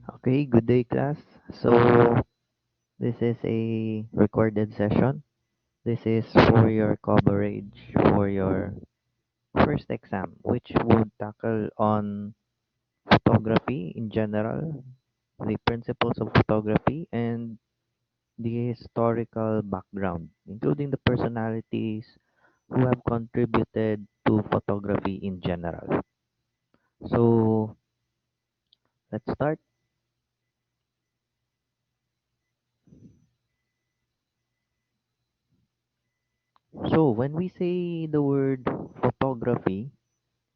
Okay, good day, class. So, this is a recorded session. This is for your coverage for your first exam, which would tackle on photography in general, the principles of photography, and the historical background, including the personalities who have contributed to photography in general. So, let's start. So, when we say the word photography,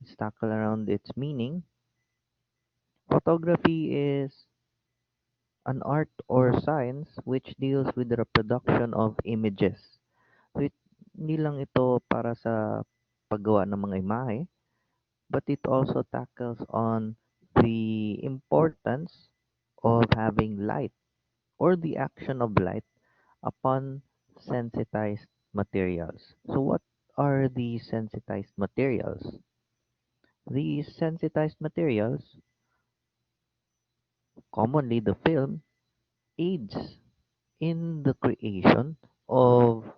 let's tackle around its meaning. Photography is an art or science which deals with the reproduction of images. So, hindi lang ito para sa paggawa ng mga imahe, but it also tackles on the importance of having light or the action of light upon sensitized materials. So, what are the sensitized materials? These sensitized materials, commonly the film, aids in the creation of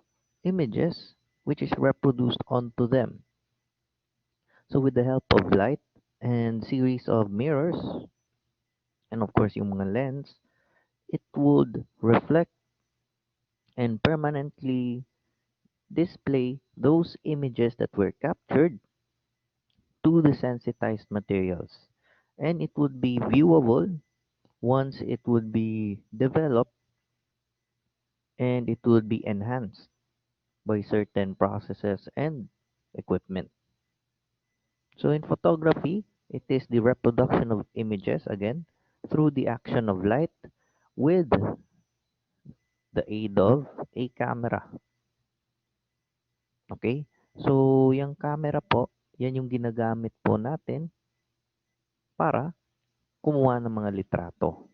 images which is reproduced onto them. So with the help of light and series of mirrors and of course yung mga lens, it would reflect and permanently display those images that were captured to the sensitized materials. And it would be viewable once it would be developed and it would be enhanced by certain processes and equipment. So in photography, it is the reproduction of images again through the action of light with the aid of a camera. Okay? So yung camera po, yan yung ginagamit po natin para kumuha ng mga litrato.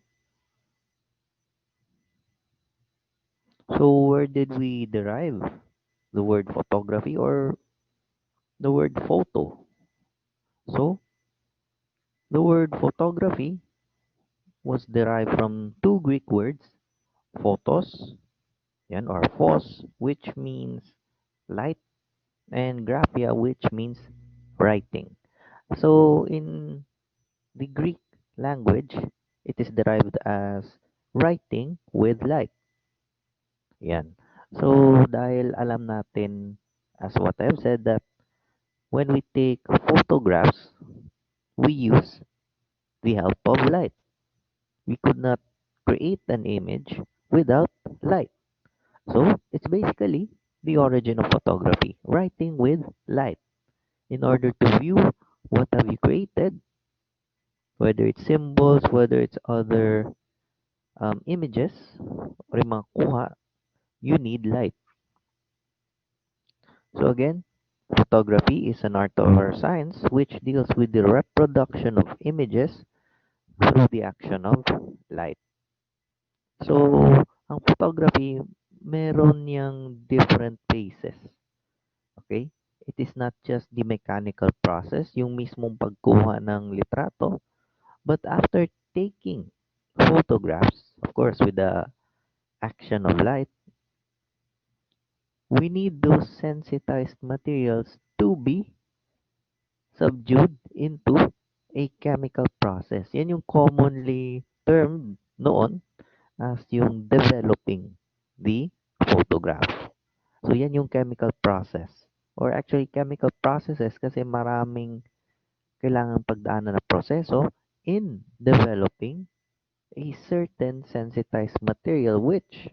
So where did we derive the word photography or the word photo? So the word photography was derived from two Greek words, photos, yan, or phos, which means light, and graphia, which means writing. So in the Greek language, it is derived as writing with light. Yan. So dahil alam natin, as what I've said, that when we take photographs, we use the help of light. We could not create an image without light. So it's basically the origin of photography, writing with light in order to view what have you created, whether it's symbols, whether it's other images, or yung mga kuha, you need light. So again, photography is an art or science which deals with the reproduction of images through the action of light. So, ang photography, meron niyang different phases. Okay? It is not just the mechanical process, yung mismong pagkuha ng litrato, but after taking photographs, of course, with the action of light, we need those sensitized materials to be subdued into a chemical process. Yan yung commonly termed noon as yung developing the photograph. So yan yung chemical process. Or actually chemical processes kasi maraming kailangang pagdaanan na proseso in developing a certain sensitized material which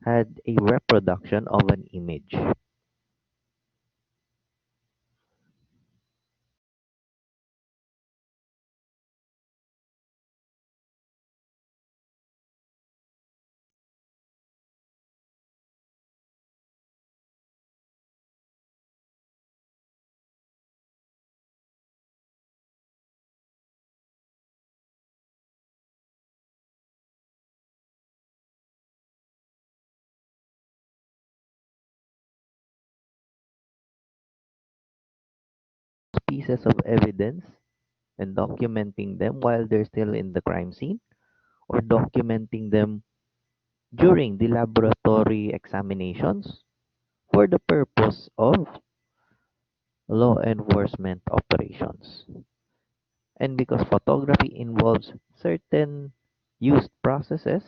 had a reproduction of an image. Pieces of evidence and documenting them while they're still in the crime scene. or documenting them during the laboratory examinations for the purpose of law enforcement operations. And because photography involves certain used processes,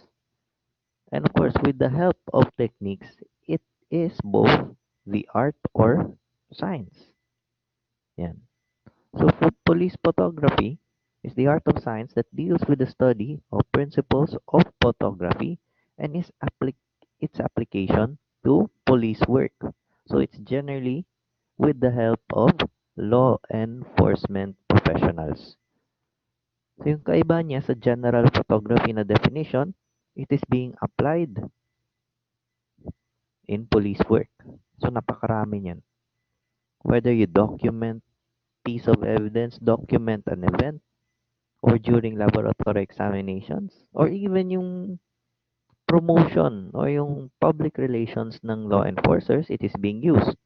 and of course, with the help of techniques, it is both the art or science. Yan. So, for police photography is the art of science that deals with the study of principles of photography and its application to police work. So, it's generally with the help of law enforcement professionals. So, yung kaiba niya sa general photography na definition, it is being applied in police work. So, napakarami niyan. Whether you document piece of evidence, document an event, or during laboratory examinations, or even yung promotion or yung public relations ng law enforcers, it is being used.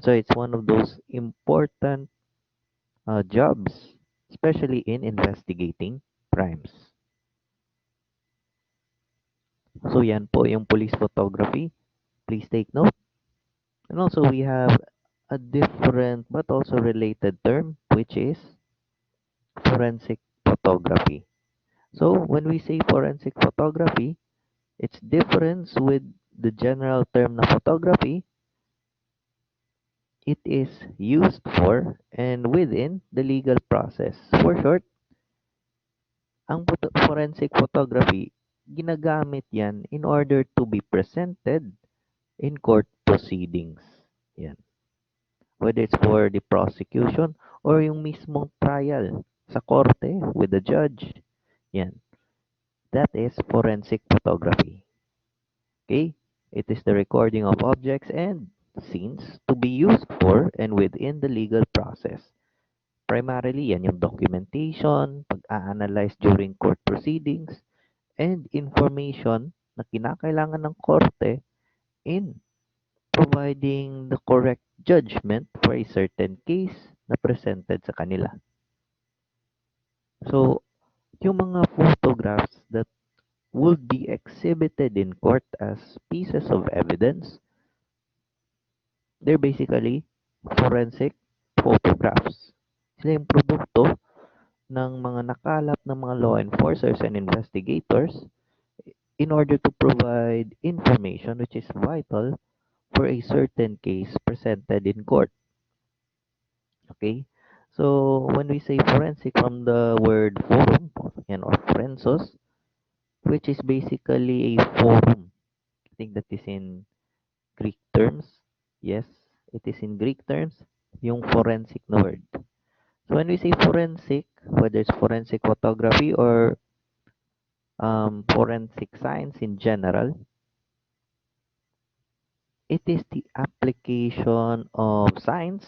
So, it's one of those important jobs, especially in investigating crimes. So, yan po yung police photography. Please take note. And also, we have a different but also related term, which is forensic photography. So, when we say forensic photography, its difference with the general term na photography, it is used for and within the legal process. For short, ang forensic photography, ginagamit yan in order to be presented in court proceedings. Yan. Whether it's for the prosecution or yung mismong trial sa korte with the judge. Yan. That is forensic photography. Okay? It is the recording of objects and scenes to be used for and within the legal process. Primarily, yan yung documentation, pag-a-analyze during court proceedings, and information na kinakailangan ng korte in providing the correct judgment for a certain case na presented sa kanila. So, yung mga photographs that would be exhibited in court as pieces of evidence, they're basically forensic photographs. Sila yung produkto ng mga nakalap ng mga law enforcers and investigators in order to provide information which is vital for a certain case presented in court. Okay? So, when we say forensic from the word forum, yan, or forensos, which is basically a forum. I think that is in Greek terms. Yes, it is in Greek terms, yung forensic na word. So, when we say forensic, whether it's forensic photography or forensic science in general, it is the application of science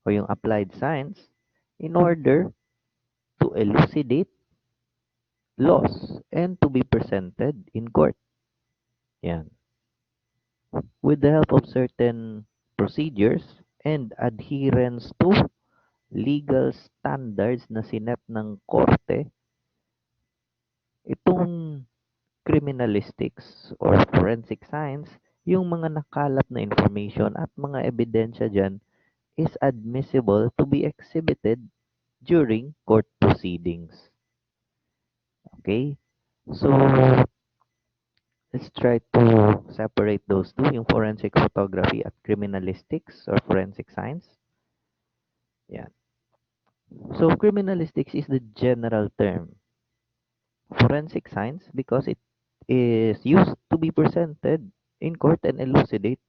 o yung applied science in order to elucidate laws and to be presented in court. Yan. With the help of certain procedures and adherence to legal standards na sinet ng korte, itong criminalistics or forensic science, yung mga nakalap na information at mga ebidensya dyan is admissible to be exhibited during court proceedings. Okay? So, let's try to separate those two, yung forensic photography at criminalistics or forensic science. Yeah. So, criminalistics is the general term. Forensic science, because it is used to be presented in court and elucidate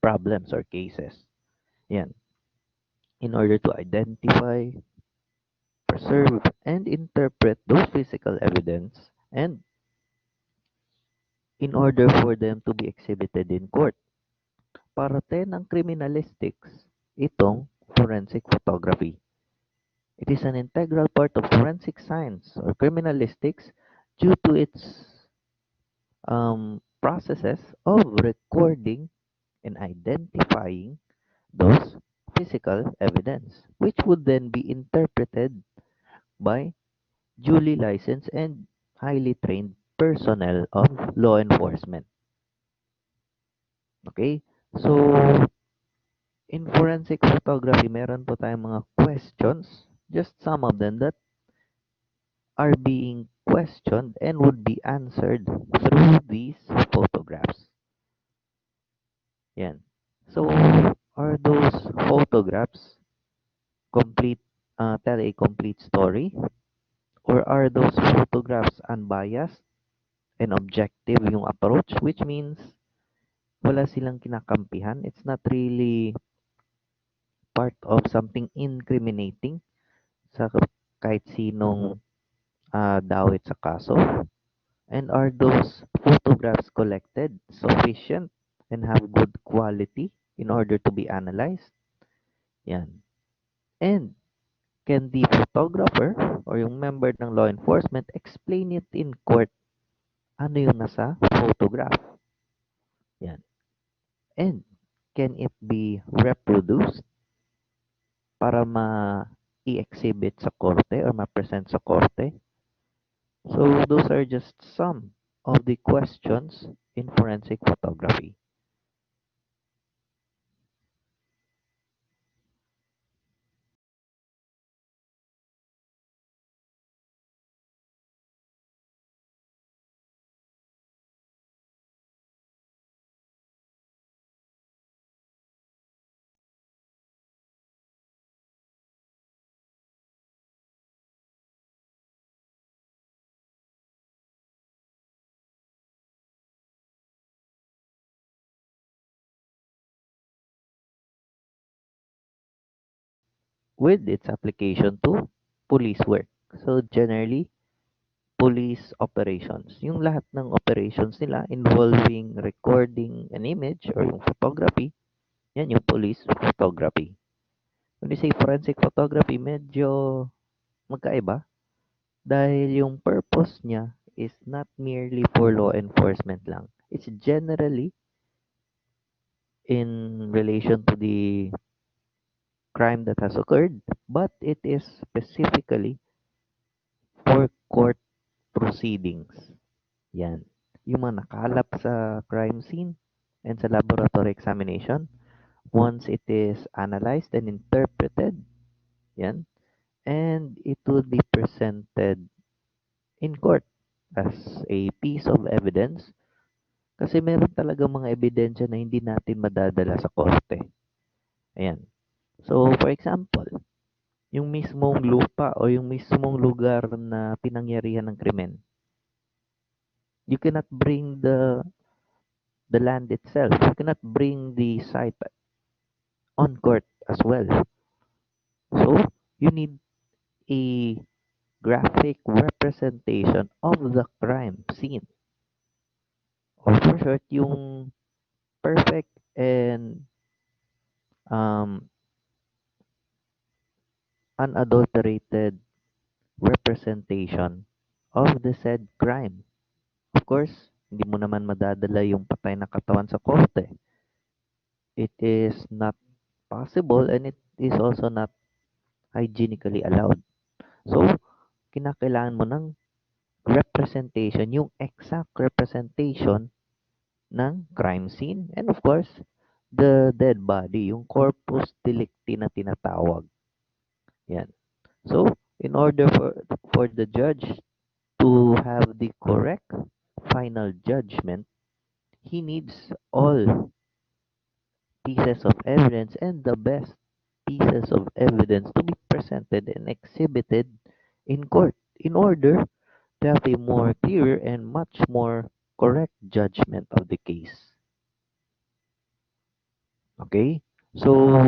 problems or cases. Yan. In order to identify, preserve, and interpret those physical evidence and in order for them to be exhibited in court. Parte ng criminalistics itong forensic photography. It is an integral part of forensic science or criminalistics due to its processes of recording and identifying those physical evidence, which would then be interpreted by duly licensed and highly trained personnel of law enforcement. Okay? So, in forensic photography, meron po tayong mga questions, just some of them that are being questioned and would be answered through these photographs. Yan. So, are those photographs complete, tell a complete story? Or are those photographs unbiased and objective yung approach? Which means, wala silang kinakampihan. It's not really part of something incriminating sa kahit sinong dawit sa kaso. And are those photographs collected sufficient and have good quality in order to be analyzed? Yan. And can the photographer or yung member ng law enforcement explain it in court ano yung nasa photograph? Yan. And can it be reproduced para i-exhibit sa korte or ma-present sa korte? So those are just some of the questions in forensic photography. With its application to police work. So generally, police operations. Yung lahat ng operations nila involving recording an image or yung photography, yan yung police photography. When you say forensic photography, medyo magkaiba dahil yung purpose niya is not merely for law enforcement lang. It's generally in relation to the crime that has occurred, but it is specifically for court proceedings. Yan. Yung mga nakalap sa crime scene and sa laboratory examination, once it is analyzed and interpreted, yan, and it will be presented in court as a piece of evidence kasi meron talaga mga ebidensya na hindi natin madadala sa korte. Ayan. So, for example, yung mismong lupa o yung mismong lugar na pinangyarihan ng krimen, you cannot bring the land itself. You cannot bring the site on court as well. So, you need a graphic representation of the crime scene. Or for short, yung perfect and um, unadulterated representation of the said crime. Of course, hindi mo naman madadala yung patay na katawan sa korte. It is not possible and it is also not hygienically allowed. So, kinakailangan mo ng representation, yung exact representation ng crime scene. And of course, the dead body, yung corpus delicti na tinatawag. Yan. So, in order for the judge to have the correct final judgment, he needs all pieces of evidence and the best pieces of evidence to be presented and exhibited in court in order to have a more clear and much more correct judgment of the case. Okay? So,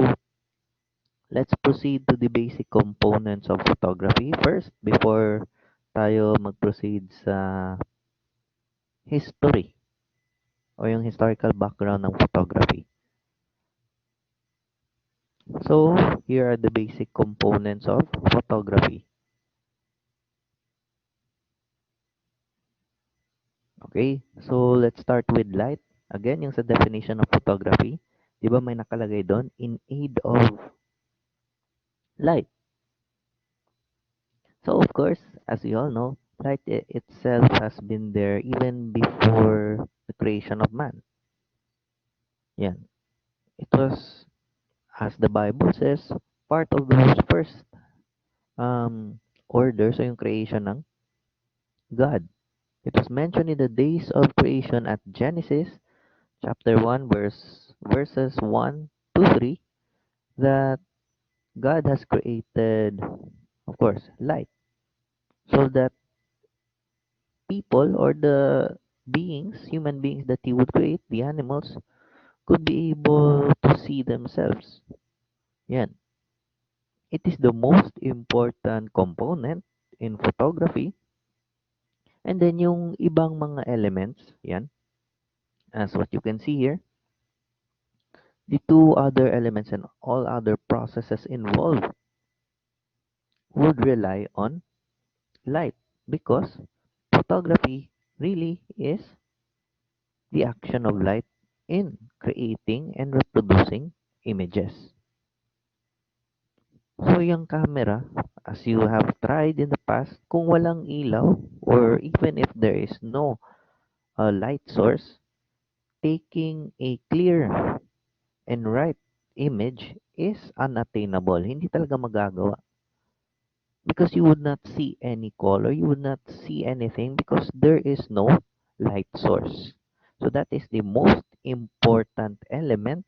let's proceed to the basic components of photography first before tayo mag-proceed sa history o yung historical background ng photography. So, here are the basic components of photography. Okay, so let's start with light. Again, yung sa definition of photography, di ba may nakalagay doon, in aid of light. So, of course, As we all know, light itself has been there even before the creation of man. Yeah, it was, as the Bible says, part of those first order sa yung creation ng God. It was mentioned in the days of creation at Genesis chapter 1 verses 1 to 3 that God has created, of course, light, so that people or the beings, human beings that he would create, the animals, could be able to see themselves. Yan. It is the most important component in photography. And then yung ibang mga elements, yan, as what you can see here, the two other elements and all other processes involved would rely on light because photography really is the action of light in creating and reproducing images. So yung camera, as you have tried in the past, kung walang ilaw or even if there is no light source, taking a clear and right image is unattainable. Hindi talaga magagawa because you would not see any color, you would not see anything because there is no light source. So that is the most important element,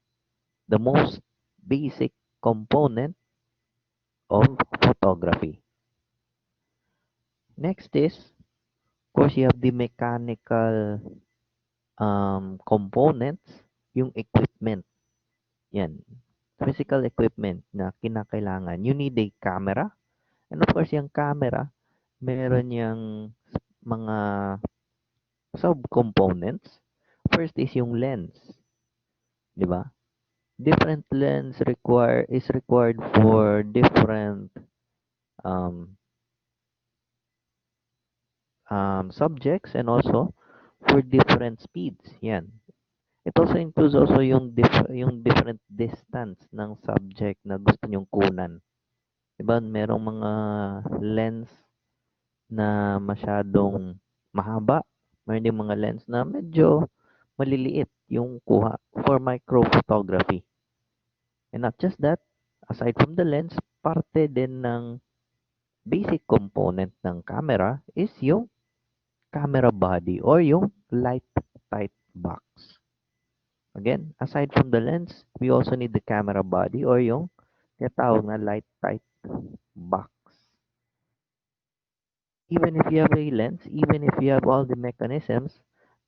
the most basic component of photography. Next is, of course, you have the mechanical components, yung equipment. Yan. Physical equipment na kinakailangan. You need a camera. And of course, yung camera, meron yung mga subcomponents. First is yung lens, 'di ba? Different lens is required for different um, subjects and also for different speeds. Yan. It also includes also yung different distance ng subject na gusto nyong kunan. 'Di ba? Merong mga lens na masyadong mahaba. Meron din mga lens na medyo maliliit yung kuha for micro photography. And not just that, aside from the lens, parte din ng basic component ng camera is yung camera body or yung light tight box. Again, aside from the lens, we also need the camera body or yung tinatawag na light tight box. Even if you have a lens, even if you have all the mechanisms,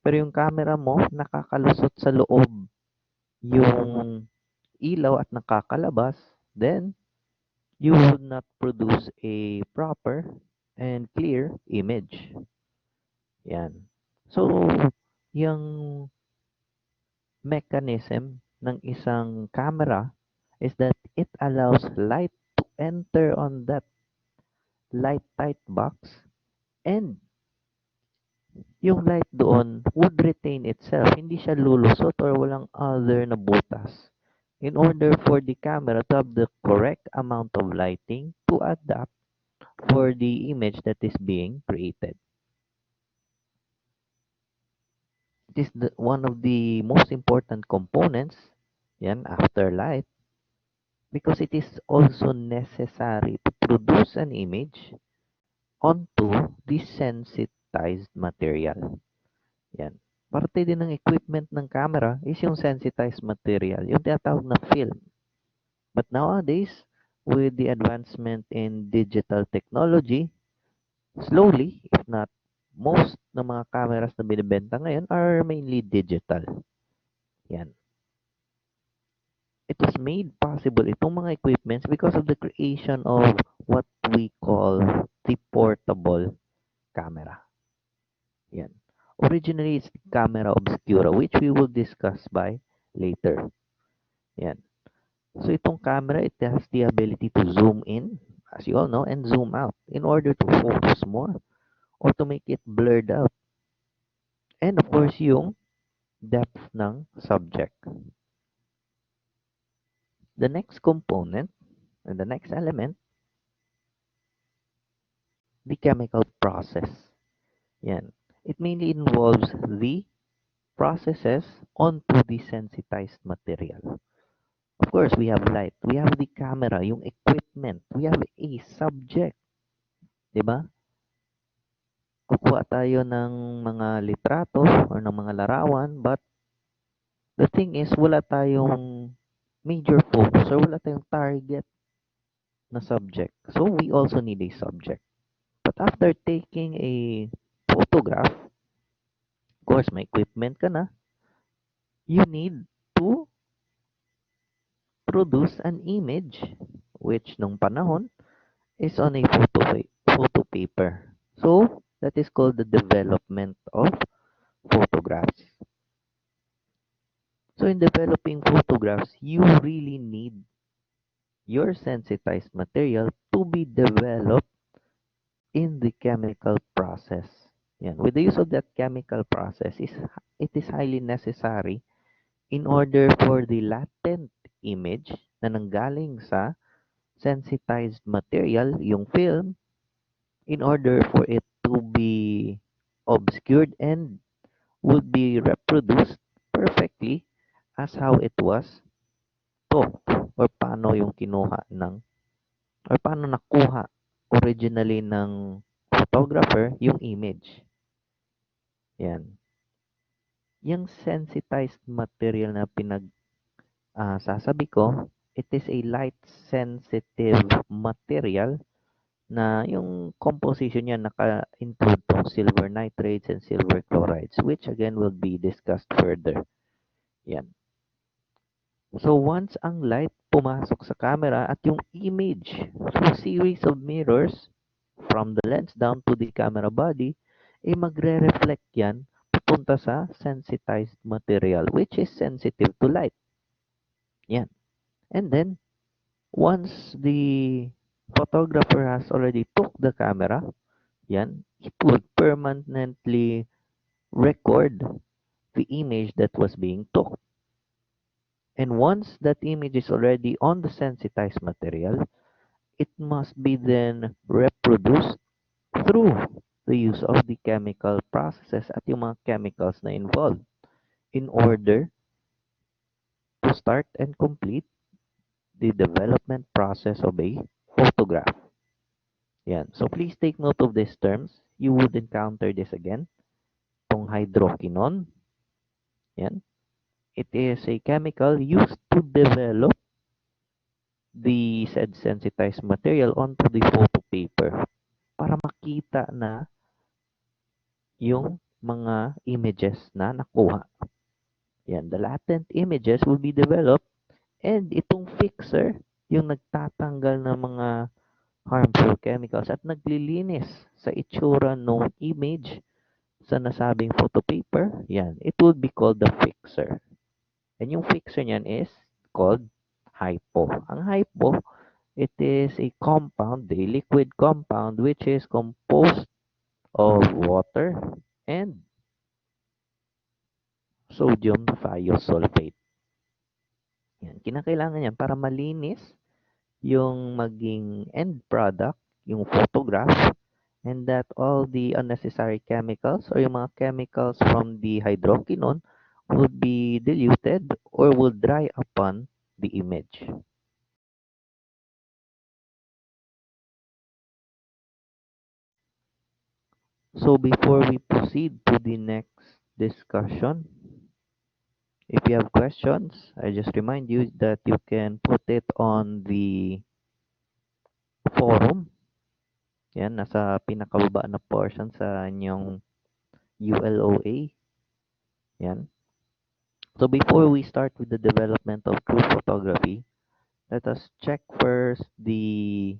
pero yung camera mo nakakalusot sa loob yung ilaw at nakakalabas, then you would not produce a proper and clear image. Yan. So, yung mechanism ng isang camera is that it allows light to enter on that light tight box and yung light doon would retain itself. Hindi siya lulusot or walang other na butas. In order for the camera to have the correct amount of lighting to adapt for the image that is being created. It is one of the most important components, yan, after light, because it is also necessary to produce an image onto the sensitized material. Yan. Parte din ng equipment ng camera is yung sensitized material, yung tinatawag na film. But nowadays, with the advancement in digital technology, slowly, if not most ng mga cameras na binibenta ngayon are mainly digital. Yan. It was made possible itong mga equipments because of the creation of what we call the portable camera. Yan. Originally, it's the camera obscura, which we will discuss by later. Yan. So itong camera, it has the ability to zoom in, as you all know, and zoom out in order to focus more or to make it blurred out. And of course, yung depth ng subject. The next component, and the next element, the chemical process. Yan. It mainly involves the processes onto the sensitized material. Of course, we have light, we have the camera, yung equipment, we have a subject, di ba? Kukuha tayo ng mga litrato or ng mga larawan, but the thing is, wala tayong major focus or wala tayong target na subject. So, we also need a subject. But after taking a photograph, of course, may equipment ka na, you need to produce an image, which nung panahon is on a photo paper. So, that is called the development of photographs. So, in developing photographs, you really need your sensitized material to be developed in the chemical process. Yan. With the use of that chemical process, it is highly necessary in order for the latent image na nanggaling sa sensitized material, yung film, in order for it to be obscured and would be reproduced perfectly as how it was took or paano yung kinuha ng or paano nakuha originally ng photographer yung image. Yan. Yung sensitized material na sasabi ko, it is a light sensitive material na yung composition niya naka-include tong silver nitrates and silver chlorides, which again will be discussed further. Yan. So once ang light pumasok sa camera at yung image through series of mirrors from the lens down to the camera body, magre-reflect yan papunta sa sensitized material which is sensitive to light. Yan. And then, once the photographer has already took the camera, yan, it would permanently record the image that was being took. And once that image is already on the sensitized material, it must be then reproduced through the use of the chemical processes at yung mga chemicals na involved in order to start and complete the development process of a photograph. Yan. So please take note of these terms. You would encounter this again. Itong hydroquinone. Yan. It is a chemical used to develop the said sensitized material onto the photo paper para makita na yung mga images na nakuha. Yan. The latent images will be developed and itong fixer, yung nagtatanggal ng mga harmful chemicals at naglilinis sa itsura ng image sa nasabing photo paper, yan, it would be called the fixer. And yung fixer niyan is called hypo. Ang hypo, it is a compound, a liquid compound which is composed of water and sodium thiosulfate. Yan, kinakailangan yan para malinis yung maging end product, yung photograph, and that all the unnecessary chemicals or yung mga chemicals from the hydroquinone would be diluted or will dry upon the image. So before we proceed to the next discussion, if you have questions, I just remind you that you can put it on the forum. Yan, nasa pinakababa na portion sa inyong ULOA. Yan. So before we start with the development of true photography, let us check first the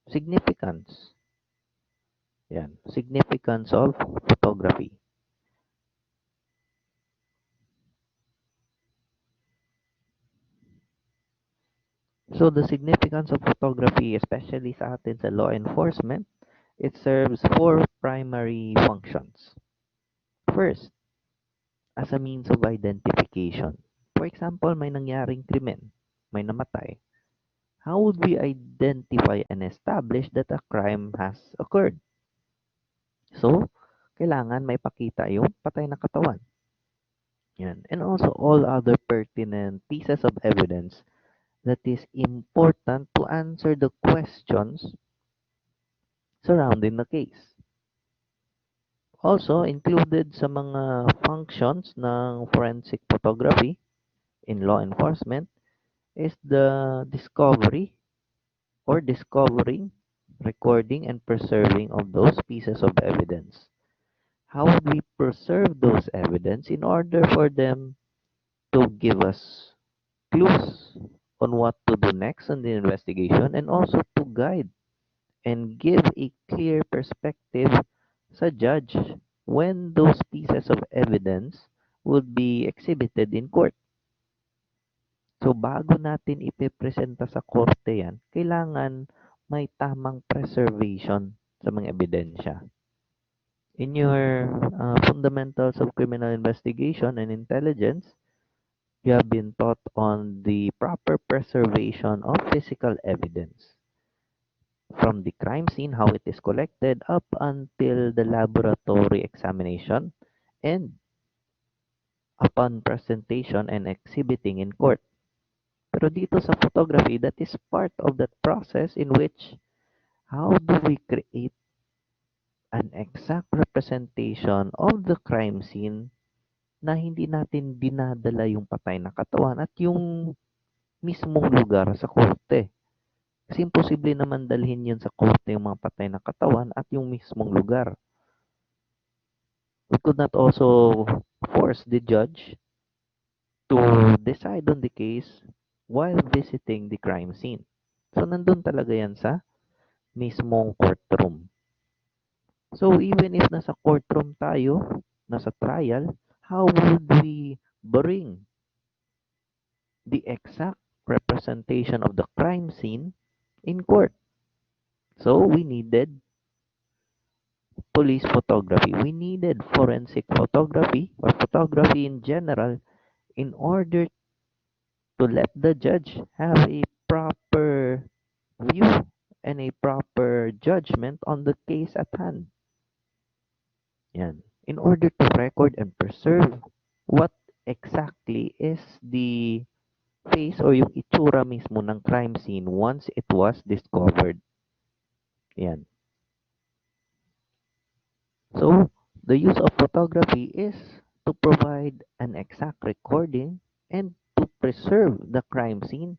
significance. Yan, significance of photography. So the significance of photography, especially sa atin sa law enforcement, it serves four primary functions. First, as a means of identification. For example, may nangyaring krimen, may namatay. how would we identify and establish that a crime has occurred? So, kailangan may pakita yung patay na katawan. Yan. And also all other pertinent pieces of evidence that is important to answer the questions surrounding the case. Also, included sa mga functions ng forensic photography in law enforcement is the discovery or discovering, recording, and preserving of those pieces of evidence. How would we preserve those evidence in order for them to give us clues on what to do next in the investigation and also to guide and give a clear perspective sa judge when those pieces of evidence would be exhibited in court. So bago natin ipipresenta sa korte yan, kailangan may tamang preservation sa mga ebidensya. In your fundamentals of criminal investigation and intelligence, you have been taught on the proper preservation of physical evidence from the crime scene, how it is collected, up until the laboratory examination and upon presentation and exhibiting in court. Pero dito sa photography, that is part of that process in which how do we create an exact representation of the crime scene na hindi natin dinadala yung patay na katawan at yung mismong lugar sa korte. Kasi imposible naman dalhin yun sa korte yung mga patay na katawan at yung mismong lugar. We could not also force the judge to decide on the case while visiting the crime scene. So, nandun talaga yan sa mismong courtroom. So, even if nasa courtroom tayo, nasa trial, how would we bring the exact representation of the crime scene in court? So, we needed police photography. We needed forensic photography or photography in general in order to let the judge have a proper view and a proper judgment on the case at hand. Yan. In order to record and preserve what exactly is the face or yung itsura mismo ng crime scene once it was discovered. Yan. So, the use of photography is to provide an exact recording and to preserve the crime scene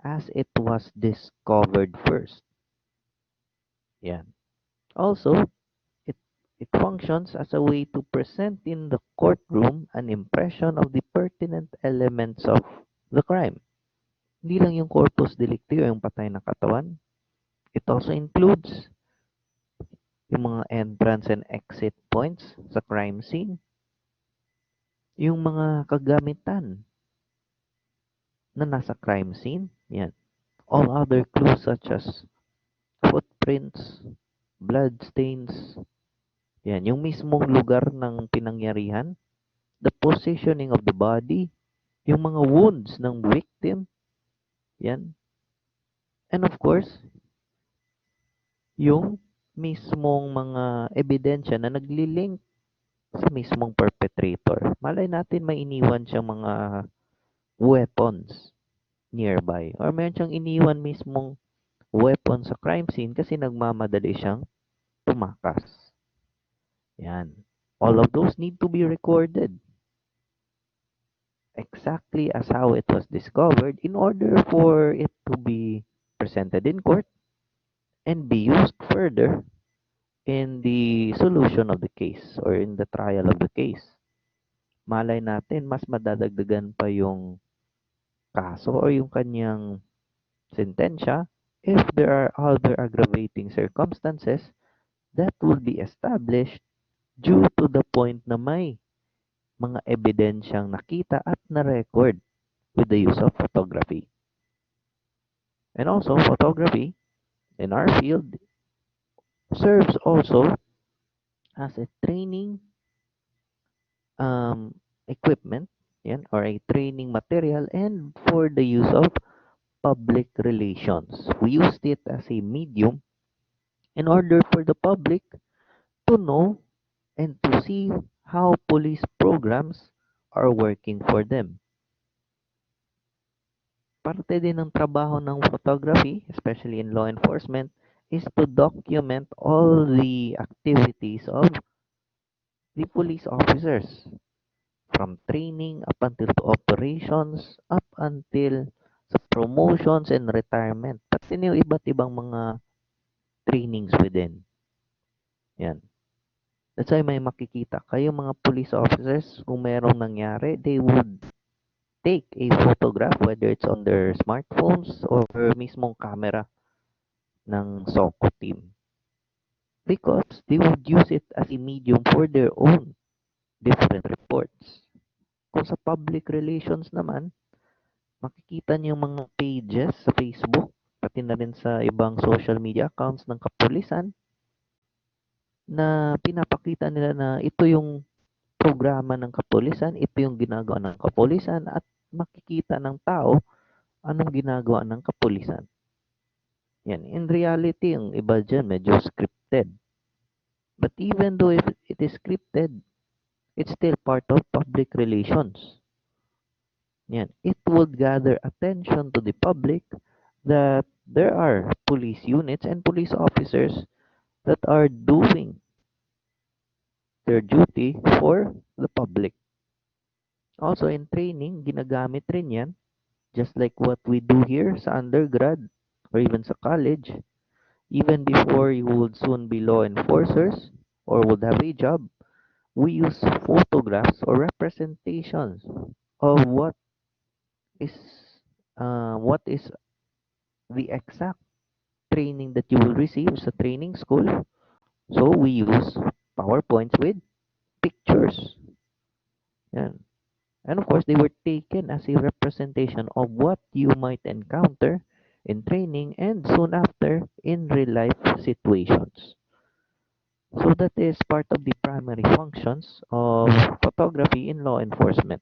as it was discovered first. Yan. Also, it, it functions as a way to present in the courtroom an impression of the pertinent elements of the crime. Hindi lang yung corpus delicti o yung patay na katawan. It also includes yung mga entrance and exit points sa crime scene, yung mga kagamitan na nasa crime scene, yan. All other clues such as footprints, blood stains, yan. Yung mismong lugar ng pinangyarihan, the positioning of the body, yung mga wounds ng victim, yan. And of course, yung mismong mga ebidensya na nagli-link sa mismong perpetrator. Malay natin may iniwan siyang mga weapons nearby or meron siyang iniwan mismong weapon sa crime scene kasi nagmamadali siyang tumakas. Yan. All of those need to be recorded exactly as how it was discovered in order for it to be presented in court and be used further in the solution of the case or in the trial of the case. Malay natin, mas madadagdagan pa yung kaso or yung kanyang sentensya if there are other aggravating circumstances that will be established due to the point na may mga ebidensyang nakita at na-record with the use of photography. And also, photography in our field serves also as a training equipment, yan, or a training material and for the use of public relations. We used it as a medium in order for the public to know and to see how police programs are working for them. Parte din ng trabaho ng photography, especially in law enforcement, is to document all the activities of the police officers from training up until to operations, up until sa promotions and retirement. Pati na yung iba't ibang mga trainings within. Yan. That's why may makikita kayo mga police officers, kung merong nangyari, they would take a photograph, whether it's on their smartphones or mismong camera ng SOCO team. Because they would use it as a medium for their own different reports. Kung sa public relations naman, makikita niyo yung mga pages sa Facebook, pati na rin sa ibang social media accounts ng kapulisan na pinapakita nila na ito yung programa ng kapulisan, ito yung ginagawa ng kapulisan at makikita ng tao anong ginagawa ng kapulisan. Yan. In reality, yung iba dyan medyo scripted. But even though if it is scripted, it's still part of public relations. Yan. It would gather attention to the public that there are police units and police officers that are doing their duty for the public. Also in training, ginagamit rin yan, just like what we do here sa undergrad or even sa college. Even before you would soon be law enforcers or would have a job, we use photographs or representations of is what is the exact training that you will receive sa training school. So we use PowerPoints with pictures. Yan. And of course, they were taken as a representation of what you might encounter in training and soon after in real life situations. So that is part of the primary functions of photography in law enforcement.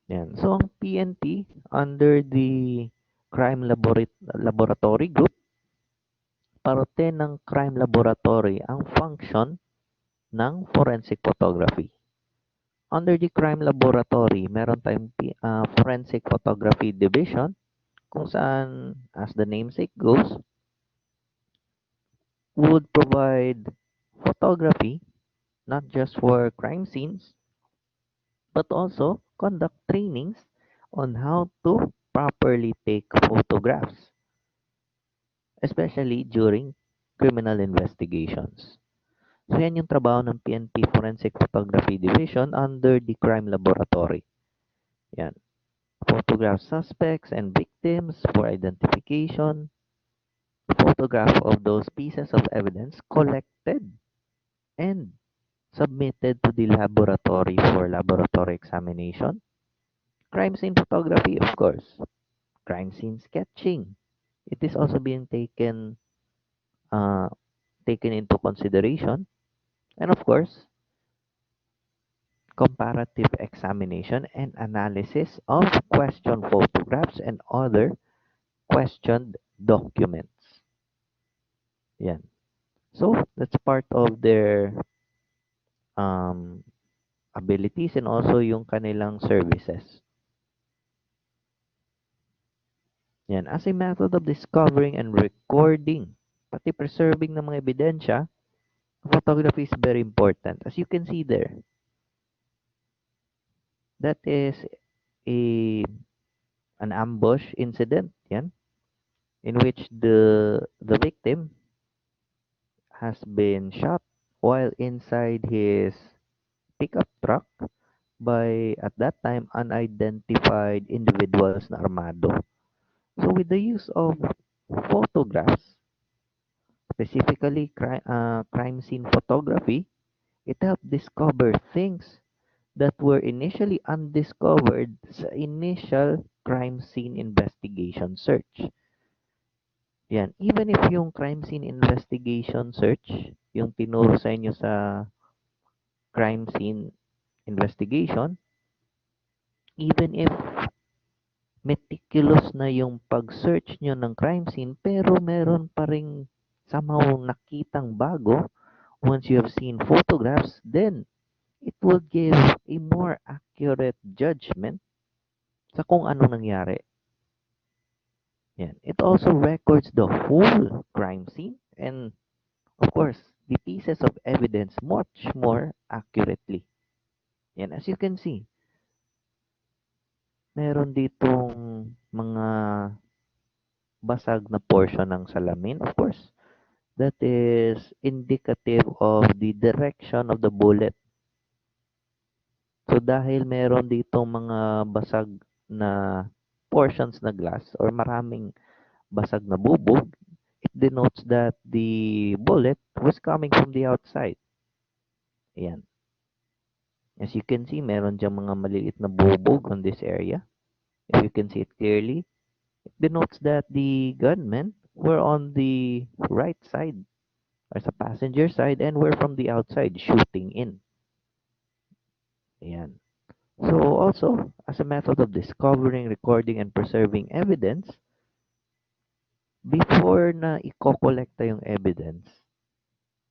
Yan. So ang PNP under the laboratory group, parte ng crime laboratory ang function ng forensic photography. Under the crime laboratory, meron tayong forensic photography division kung saan, as the namesake goes, would provide photography not just for crime scenes, but also conduct trainings on how to properly take photographs, especially during criminal investigations. So yan yung trabaho ng PNP Forensic Photography Division under the Crime Laboratory. Yan. Photograph suspects and victims for identification, photograph of those pieces of evidence collected and submitted to the laboratory for laboratory examination. Crime scene photography, of course. Crime scene sketching. It is also being uh, taken into consideration. And of course, comparative examination and analysis of question photographs and other questioned documents. Yan. So, that's part of their um, abilities and also yung kanilang services. Yan. As a method of discovering and recording, pati preserving ng mga ebidensya, photography is very important. As you can see there, that is a an ambush incident, yan, in which the victim has been shot while inside his pickup truck by at that time unidentified individuals na armado. So with the use of photographs, specifically crime scene photography, it helped discover things that were initially undiscovered sa initial crime scene investigation search. Yan. Even if yung crime scene investigation search, yung tinuro sa inyo sa crime scene investigation, even if meticulous na yung pag-search nyo ng crime scene, pero meron pa ring somehow nakitang bago, once you have seen photographs, then it will give a more accurate judgment sa kung ano nangyari. Yan. It also records the whole crime scene and, of course, the pieces of evidence much more accurately. Yan. As you can see, meron ditong mga basag na portion ng salamin. Of course, that is indicative of the direction of the bullet. So dahil meron ditong mga basag na portions na glass or maraming basag na bubog, it denotes that the bullet was coming from the outside. Ayan. As you can see, meron diyang mga maliliit na bubog on this area. If you can see it clearly, it denotes that the gunmen were on the right side or sa passenger side and were from the outside shooting in. Ayan. So also, as a method of discovering, recording, and preserving evidence, before na i-collecta yung evidence,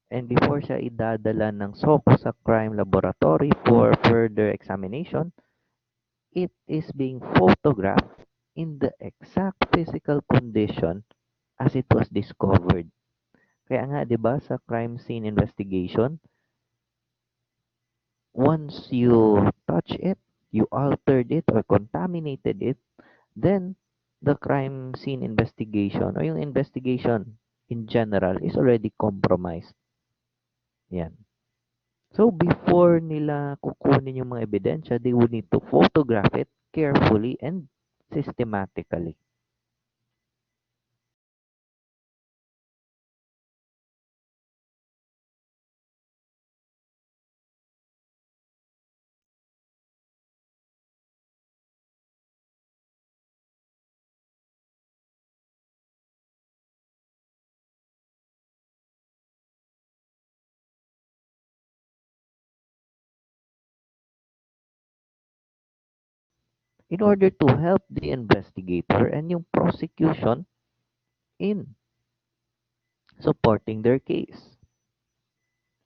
and before siya idadala ng SOCO sa crime laboratory for further examination, it is being photographed in the exact physical condition as it was discovered. Kaya nga, 'di ba, sa crime scene investigation, once you touch it, you altered it or contaminated it, then the crime scene investigation or yung investigation in general is already compromised. Yan. So before nila kukunin yung mga ebidensya, they would need to photograph it carefully and systematically. In order to help the investigator and yung prosecution in supporting their case.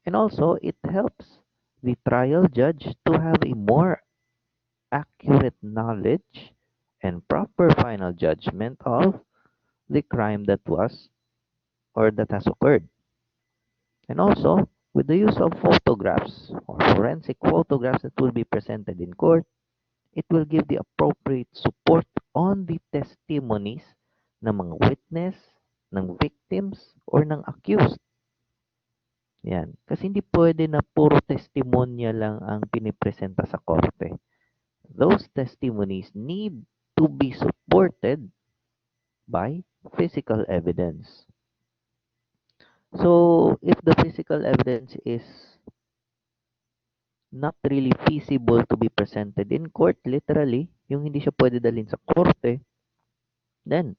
And also, it helps the trial judge to have a more accurate knowledge and proper final judgment of the crime that was or that has occurred. And also, with the use of photographs or forensic photographs that will be presented in court, it will give the appropriate support on the testimonies ng mga witness, ng victims, or ng accused. Yan. Kasi hindi pwede na puro testimonya lang ang pinipresenta sa korte. Those testimonies need to be supported by physical evidence. So, if the physical evidence is not really feasible to be presented in court, literally, yung hindi siya pwede dalhin sa korte, then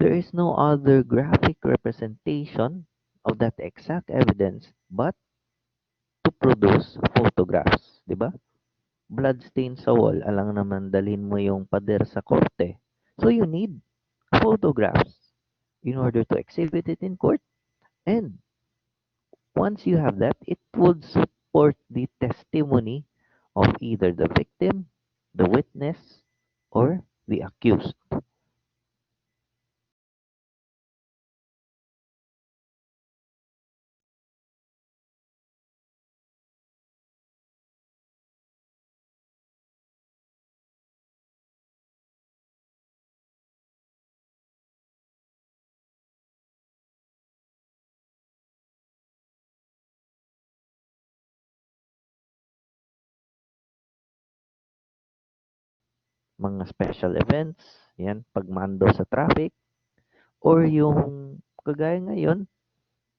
there is no other graphic representation of that exact evidence but to produce photographs, di ba? Bloodstain sa wall, alang naman dalhin mo yung pader sa korte. So you need photographs in order to exhibit it in court. And once you have that, it would support the testimony of either the victim, the witness, or the accused. mga special events, yan, pagmando sa traffic, or yung kagaya ngayon,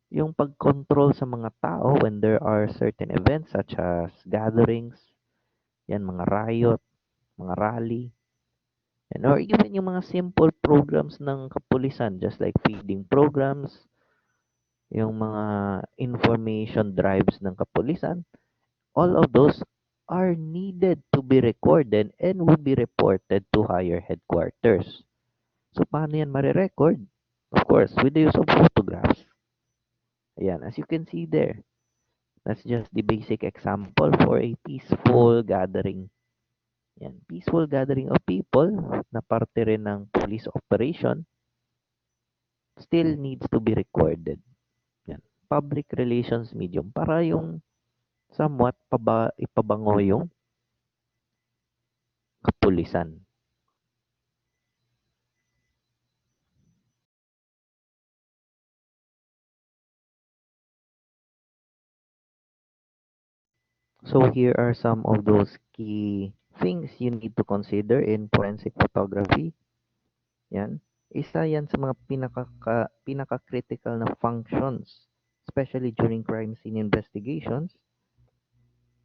yung pag-control sa mga tao when there are certain events such as gatherings, yan, mga riot, mga rally, and or even yung mga simple programs ng kapulisan, just like feeding programs, yung mga information drives ng kapulisan, all of those are needed to be recorded and will be reported to higher headquarters. So, paano yan marirecord? Of course, with the use of photographs. Ayan, as you can see there, that's just the basic example for a peaceful gathering. Yan, peaceful gathering of people na parte rin ng police operation still needs to be recorded. Yan, public relations medium para yung somewhat ipabango yung kapulisan. So here are some of those key things you need to consider in forensic photography. Yan. Isa yan sa mga pinaka-critical na functions, especially during crime scene investigations.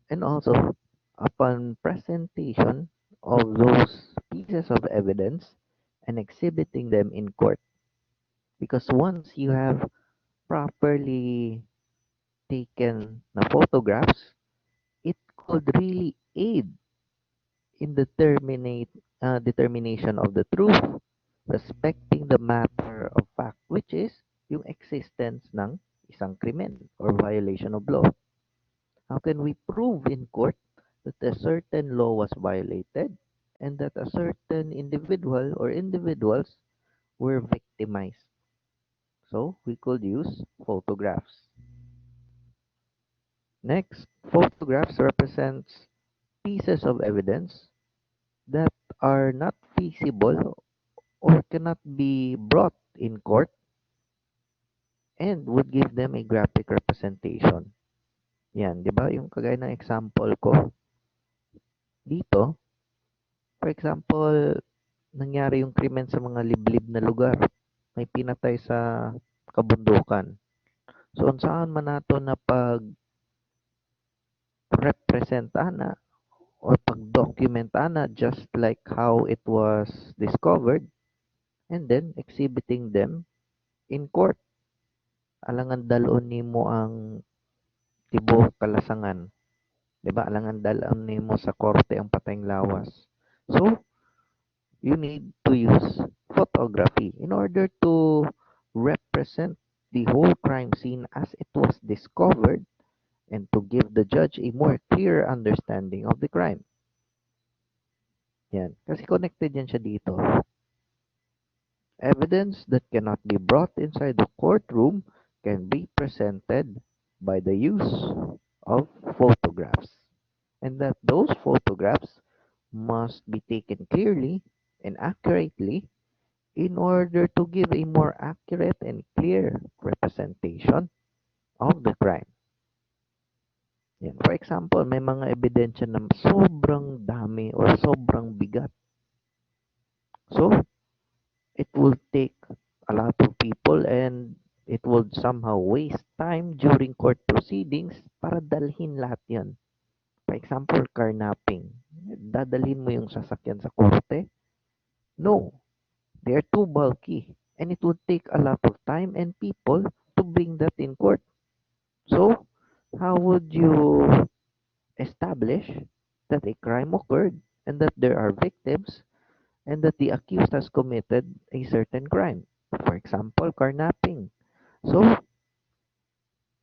And also, upon presentation of those pieces of evidence and exhibiting them in court. Because once you have properly taken na photographs, it could really aid in determination of the truth, respecting the matter of fact, which is yung existence ng isang krimen or violation of law. How can we prove in court that a certain law was violated and that a certain individual or individuals were victimized? So, we could use photographs. Next, photographs represents pieces of evidence that are not feasible or cannot be brought in court and would give them a graphic representation. Yan, di ba? Yung kagaya ng example ko dito, for example, nangyari yung krimen sa mga liblib na lugar. May pinatay sa kabundukan. So, saan man nato na pag-represent ana or pag-document ana just like how it was discovered and then exhibiting them in court. Alangan dalon nimo ang tibuok kalasangan. 'Di ba? Alangan dalon nimo sa korte ang patayng lawas. So, you need to use photography in order to represent the whole crime scene as it was discovered and to give the judge a more clear understanding of the crime. Yan. Kasi connected yan siya dito. Evidence that cannot be brought inside the courtroom can be presented by the use of photographs. And that those photographs must be taken clearly and accurately in order to give a more accurate and clear representation of the crime. Yan. For example, may mga ebidensya na sobrang dami or sobrang bigat. So, it will take a lot of people and it would somehow waste time during court proceedings para dalhin lahat yan. For example, carnapping. Dadalhin mo yung sasakyan sa korte? No. They are too bulky and it would take a lot of time and people to bring that in court. So, how would you establish that a crime occurred and that there are victims and that the accused has committed a certain crime? For example, carnapping. So,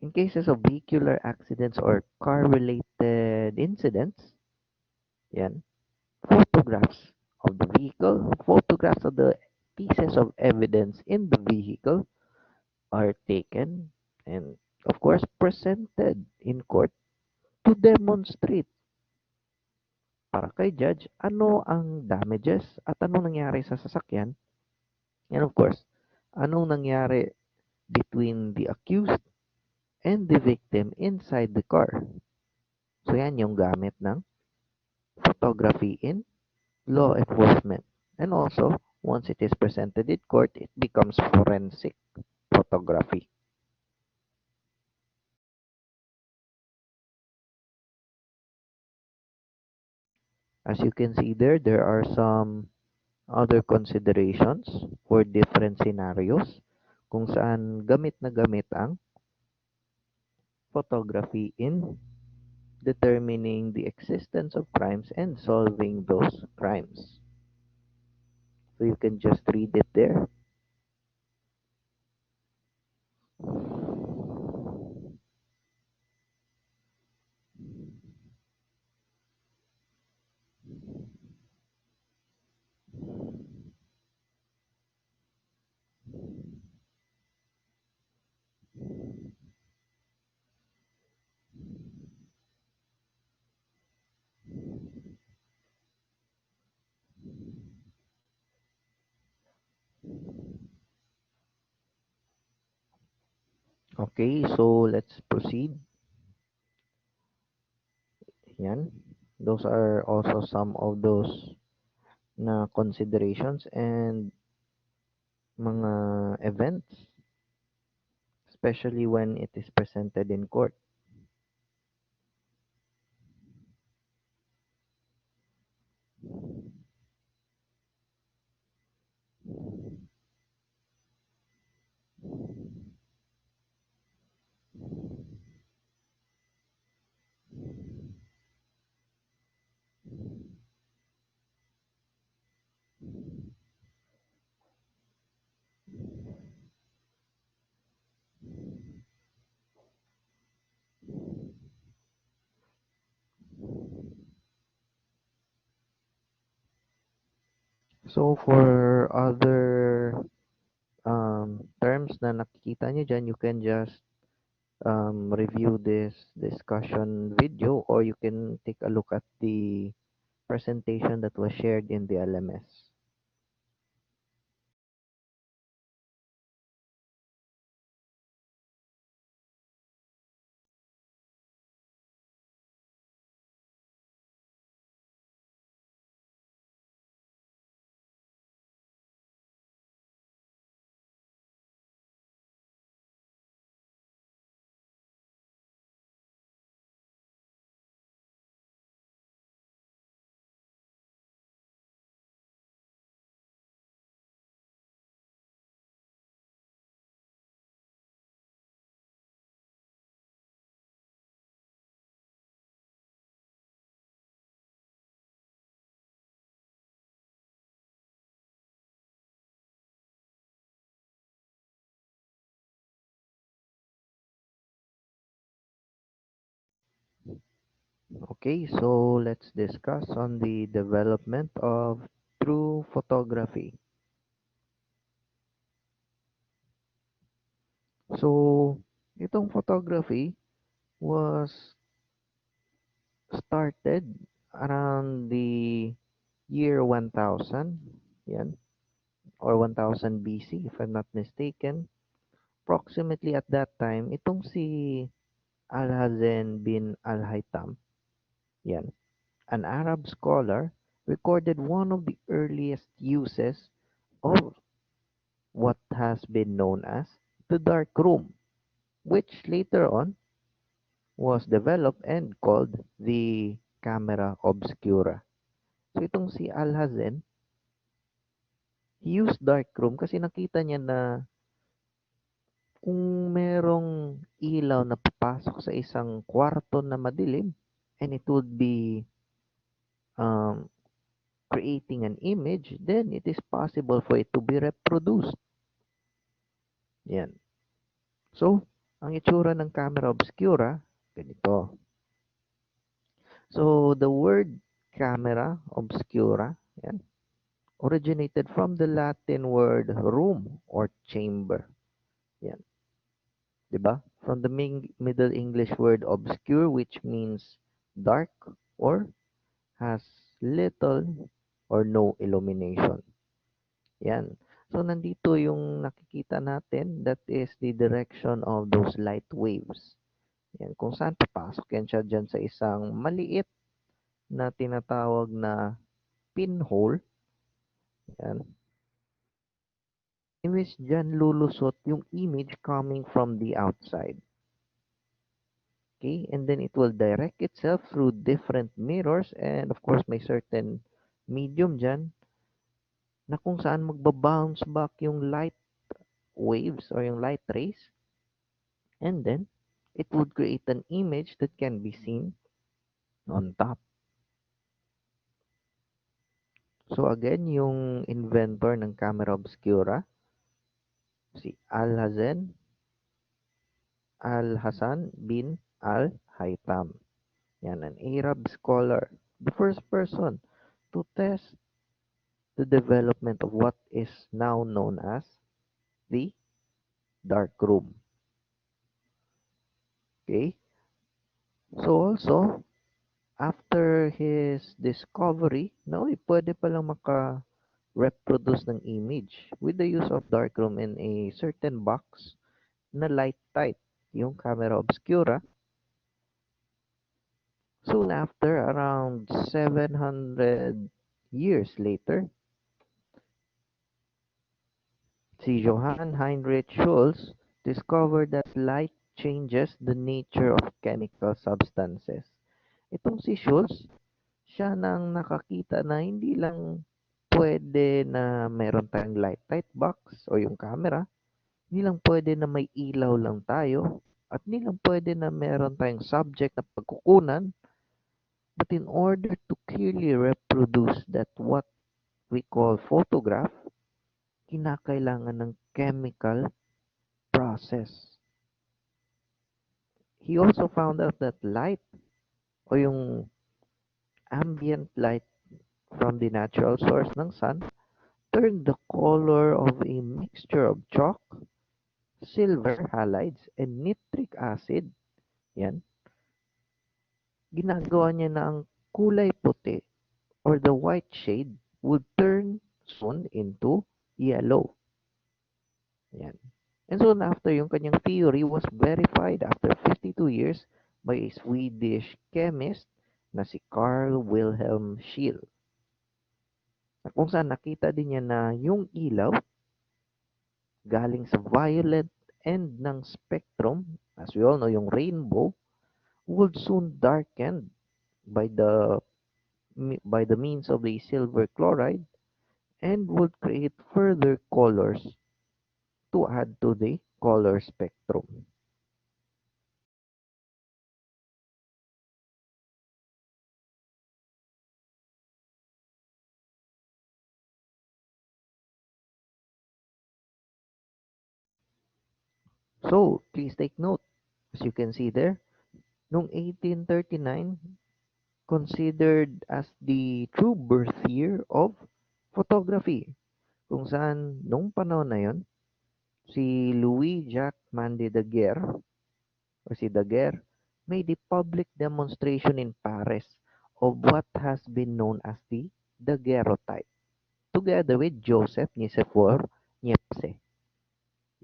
in cases of vehicular accidents or car-related incidents, yan, photographs of the vehicle, photographs of the pieces of evidence in the vehicle are taken and, of course, presented in court to demonstrate para kay judge ano ang damages at anong nangyari sa sasakyan and, of course, anong nangyari between the accused and the victim inside the car. So, yan yung gamit ng photography in law enforcement. And also, once it is presented in court, it becomes forensic photography. As you can see there are some other considerations for different scenarios kung saan gamit na gamit ang photography in determining the existence of crimes and solving those crimes. So you can just read it there. Okay, so let's proceed. Yan. Those are also some of those na considerations and mga events, especially when it is presented in court. So for other terms na nakikita nyo dyan, you can just review this discussion video or you can take a look at the presentation that was shared in the LMS. Okay, so let's discuss on the development of true photography. So, itong photography was started around the year 1000, yan, or 1000 BC if I'm not mistaken. Approximately at that time, itong si Alhazen bin Al-Haytham, yan, an Arab scholar, recorded one of the earliest uses of what has been known as the dark room, which later on was developed and called the camera obscura. So itong si Alhazen, he used darkroom kasi nakita niya na kung merong ilaw na papasok sa isang kwarto na madilim and it would be um, creating an image, then it is possible for it to be reproduced. Yan. So, ang itsura ng camera obscura, ganito. So, the word camera obscura, yan, originated from the Latin word room or chamber. Yan. 'Di ba? From the Middle English word obscure which means dark or has little or no illumination. Yan. So nandito yung nakikita natin, that is the direction of those light waves. Yan, kung saan papasok yan siya dyan sa isang maliit na tinatawag na pinhole, yan, in which dyan lulusot yung image coming from the outside. Okay, and then it will direct itself through different mirrors and of course may certain medium dyan na kung saan magbabounce back yung light waves or yung light rays, and then it would create an image that can be seen on top. So again, yung inventor ng camera obscura, si Al Hassan bin Al-Haytham. Yan, an Arab scholar, the first person to test the development of what is now known as the dark room. Okay? So also, after his discovery, no, pwede palang maka-reproduce ng image with the use of darkroom in a certain box na light tight, yung camera obscura. Soon after, around 700 years later, si Johann Heinrich Schulz discovered that light changes the nature of chemical substances. Itong si Schulz, siya nang nakakita na hindi lang pwede na meron tayong light tight box o yung camera, hindi lang pwede na may ilaw lang tayo, at hindi lang pwede na meron tayong subject na pagkukunan, but in order to clearly reproduce that what we call photograph, kinakailangan ng chemical process. He also found out that light o yung ambient light from the natural source ng sun turned the color of a mixture of chalk, silver halides, and nitric acid. Yan. Ginagawa niya na ang kulay puti or the white shade would turn soon into yellow. Yan. And soon after, yung kanyang theory was verified after 52 years by a Swedish chemist na si Carl Wilhelm Scheele. Na kung saan nakita din niya na yung ilaw galing sa violet end ng spectrum, as we all know, yung rainbow, would soon darken by the means of the silver chloride and would create further colors to add to the color spectrum. So, please take note, as you can see there, noong 1839, considered as the true birth year of photography, kung saan nung panahon na yon, si Louis Jacques Mandy Daguerre or si Daguerre made a public demonstration in Paris of what has been known as the daguerreotype, together with Joseph Nicephore Niepce.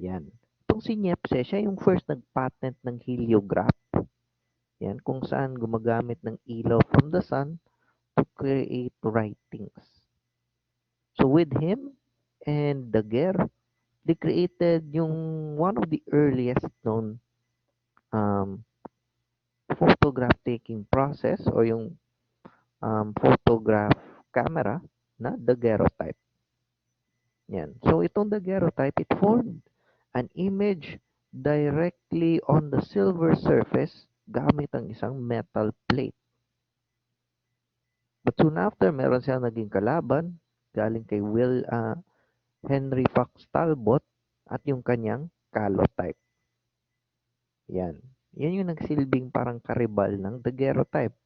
Yan. Itong si Niepce, siya yung first nag-patent ng heliograph. Yan, kung saan gumagamit ng ilaw from the sun to create writings. So with him and Daguerre, they created yung one of the earliest known um, photograph taking process or yung photograph camera na daguerreotype. Yan. So itong daguerreotype, it formed an image directly on the silver surface gamit ang isang metal plate. But soon after, meron siyang naging kalaban galing kay Henry Fox Talbot at yung kanyang calotype. Yan. Yan yung nagsilbing parang karibal ng daguerreotype.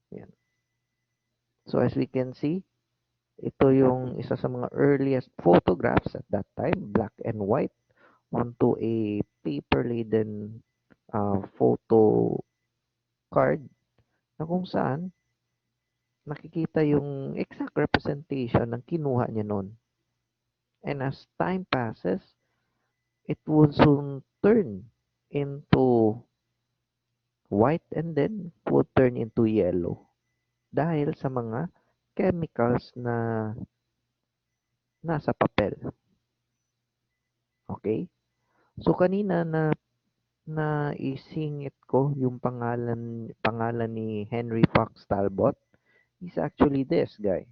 Yan. So as we can see, ito yung isa sa mga earliest photographs at that time, black and white, onto a paper-laden photo card na kung saan nakikita yung exact representation ng kinuha niya noon. And as time passes, it would soon turn into white and then would turn into yellow dahil sa mga chemicals na nasa papel. Okay? So kanina na isingit ko yung pangalan ni Henry Fox Talbot. He's actually this guy.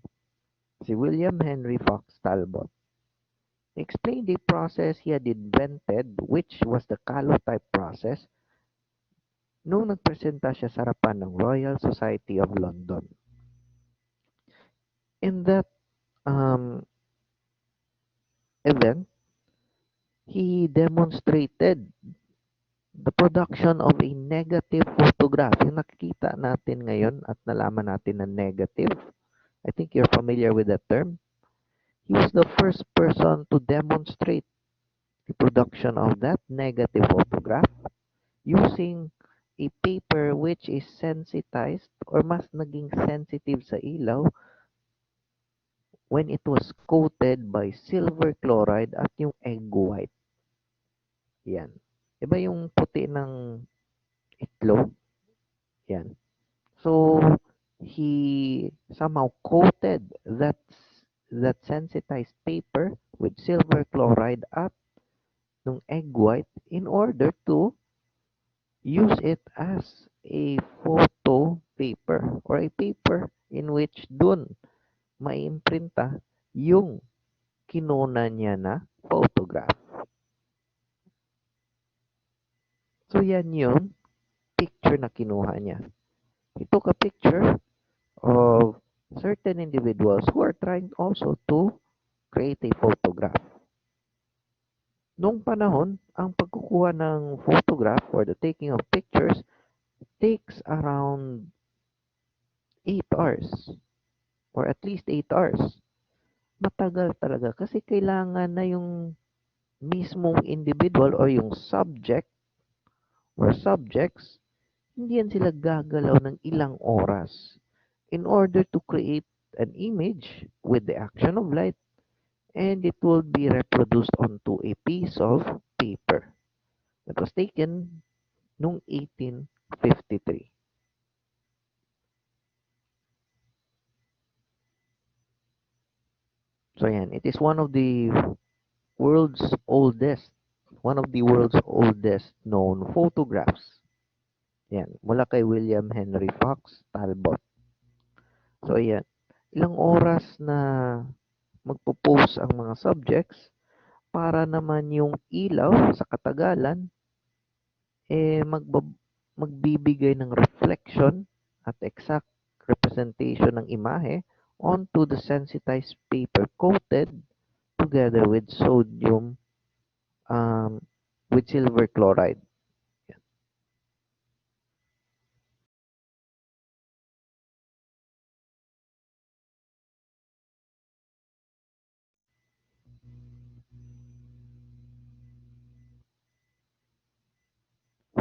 Si William Henry Fox Talbot. Explained the process he had invented, which was the calotype process, nung nagpresenta siya sa harapan ng Royal Society of London. In that um, event, he demonstrated the production of a negative photograph. Yung nakikita natin ngayon at nalaman natin na negative. I think you're familiar with that term. He was the first person to demonstrate the production of that negative photograph using a paper which is sensitized or mas naging sensitive sa ilaw when it was coated by silver chloride at yung egg white. Yan. Iba yung puti ng itlog. Yan. So, he somehow coated that sensitized paper with silver chloride at ng egg white in order to use it as a photo paper or a paper in which dun maimprinta yung kinuna niya na photograph. So yan yung picture na kinuha niya. He took a picture of certain individuals who are trying also to create a photograph. Nung panahon, ang pagkukuha ng photograph or the taking of pictures takes around 8 hours or at least 8 hours. Matagal talaga kasi kailangan na yung mismong individual or yung subject or subjects, hindi yan sila gagalaw ng ilang oras in order to create an image with the action of light, and it will be reproduced onto a piece of paper that was taken noong 1853. So yan, it is world's oldest, one of the world's oldest known photographs. Yan, mula kay William Henry Fox Talbot. So yan, ilang oras na magpo-pose ang mga subjects para naman yung ilaw sa katagalan magbibigay ng reflection at exact representation ng imahe onto the sensitized paper coated together with sodium um, with silver chloride.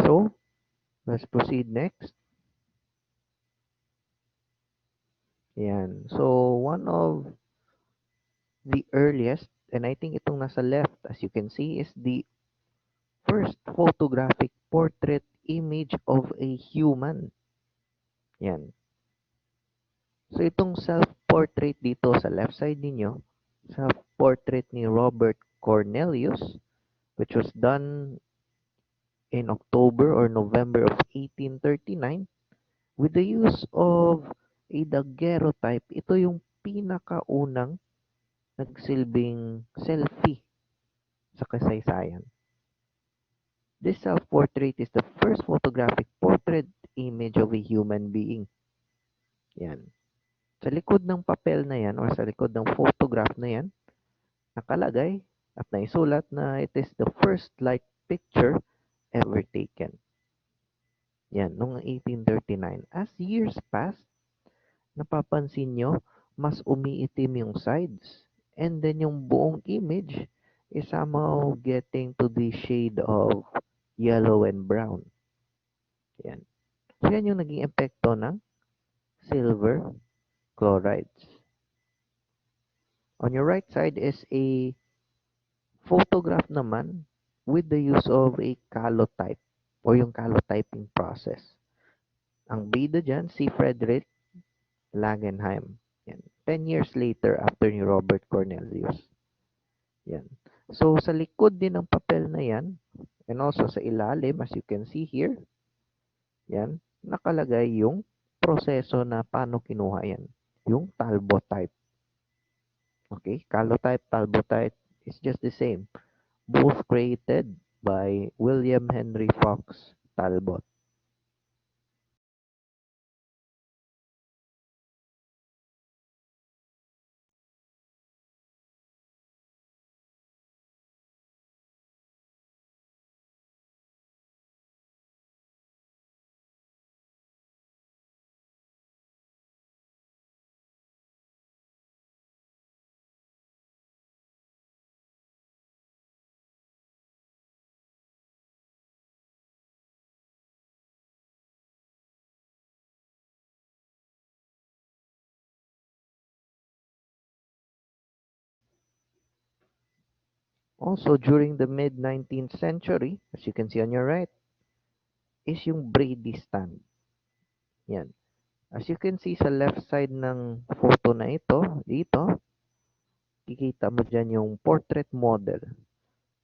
So, let's proceed next. Yan. So, one of the earliest, and I think itong nasa left, as you can see, is the first photographic portrait image of a human. Yan. So, itong self-portrait dito sa left side ninyo, self-portrait ni Robert Cornelius, which was done in October or November of 1839 with the use of a daguerreotype. Ito yung pinakaunang nagsilbing selfie sa kasaysayan. This self-portrait is the first photographic portrait image of a human being. Yan. Sa likod ng papel na yan or sa likod ng photograph na yan, nakalagay at naisulat na it is the first light picture ever taken. Yan, noong 1839. As years passed, napapansin nyo, mas umiitim yung sides. And then yung buong image is somehow getting to the shade of yellow and brown. Yan. So yan yung naging epekto ng silver chlorides. On your right side is a photograph naman with the use of a calotype o yung calotyping process. Ang bida dyan, si Frederick Langenheim. Yan. 10 years later after ni Robert Cornelius. Yan. So, sa likod din ng papel na yan, and also sa ilalim, as you can see here, yan, nakalagay yung proseso na paano kinuha yan. Yung talbotype. Okay? Calotype, talbotype is just the same. Both created by William Henry Fox Talbot. Also, during the mid-19th century, as you can see on your right, is yung Brady stand. Yan. As you can see sa left side ng photo na ito, dito, kikita mo dyan yung portrait model.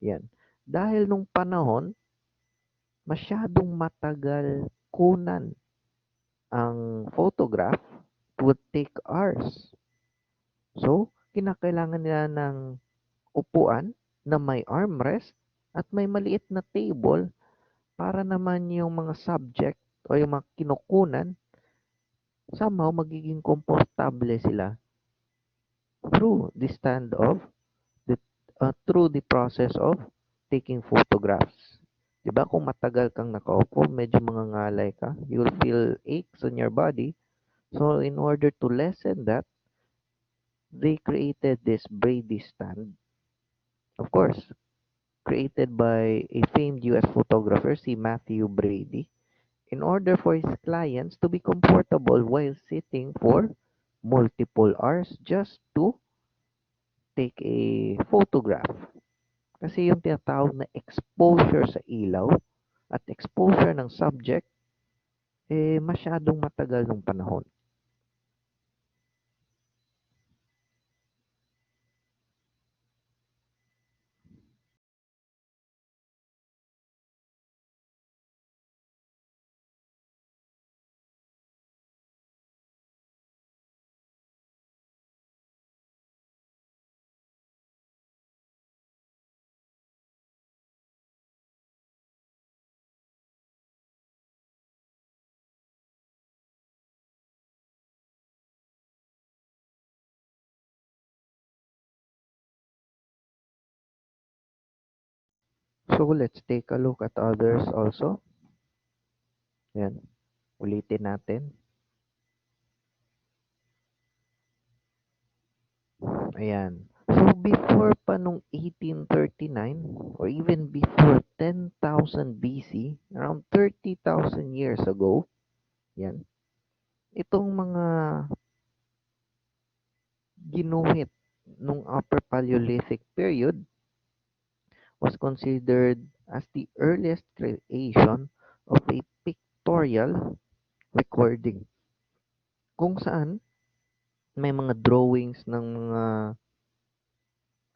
Yan. Dahil nung panahon, masyadong matagal kunan ang photograph, it would take hours. So, kinakailangan nila ng upuan na may armrest at may maliit na table para naman yung mga subject o yung mga kinukunan somehow magiging komportable sila through the stand of the through the process of taking photographs. 'Di ba kung matagal kang nakaupo, medyo mangangalay ka, you'll feel aches on your body. So in order to lessen that, they created this Brady stand. Of course, created by a famed US photographer, si Matthew Brady, in order for his clients to be comfortable while sitting for multiple hours just to take a photograph. Kasi yung tinatawag na exposure sa ilaw at exposure ng subject, masyadong matagal ng panahon. So let's take a look at others also. Yan, ulitin natin. Ayan. So before pa nung 1839 or even before 10,000 BC, around 30,000 years ago, yan, itong mga ginuhit nung Upper Paleolithic period was considered as the earliest creation of a pictorial recording kung saan may mga drawings ng mga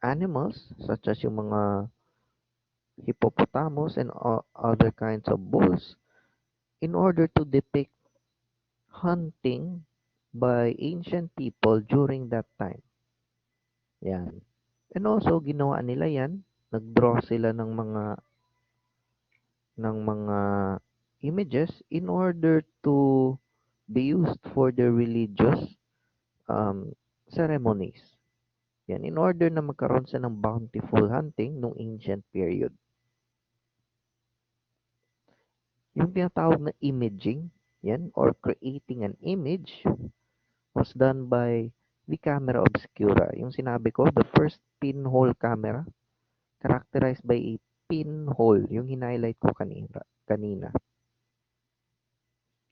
animals such as yung mga hippopotamus and other kinds of bulls in order to depict hunting by ancient people during that time. Yan. And also ginawa nila yan, nag-draw sila ng mga images in order to be used for the religious ceremonies. Yan, in order na magkaroon sa ng bountiful hunting nung ancient period. Yung tinatawag na imaging, yan, or creating an image was done by the camera obscura. Yung sinabi ko, the first pinhole camera, characterized by a pinhole, yung hinighlight ko kanina.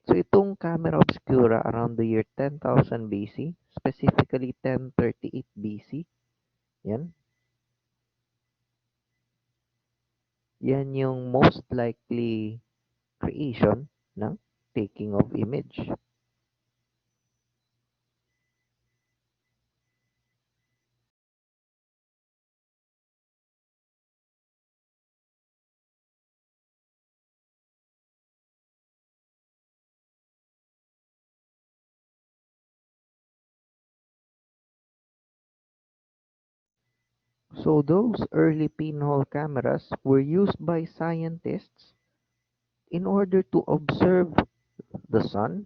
So itong camera obscura around the year 10,000 BC, specifically 1038 BC, yan, yan yung most likely creation ng taking of image. So those early pinhole cameras were used by scientists in order to observe the sun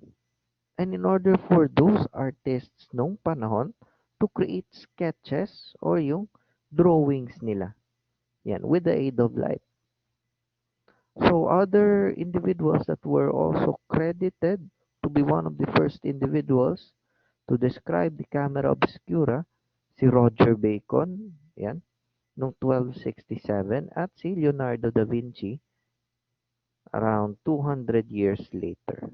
and in order for those artists nung panahon to create sketches or yung drawings nila. Yan, with the aid of light. So other individuals that were also credited to be one of the first individuals to describe the camera obscura, si Roger Bacon, yan, noong 1267 at si Leonardo da Vinci around 200 years later.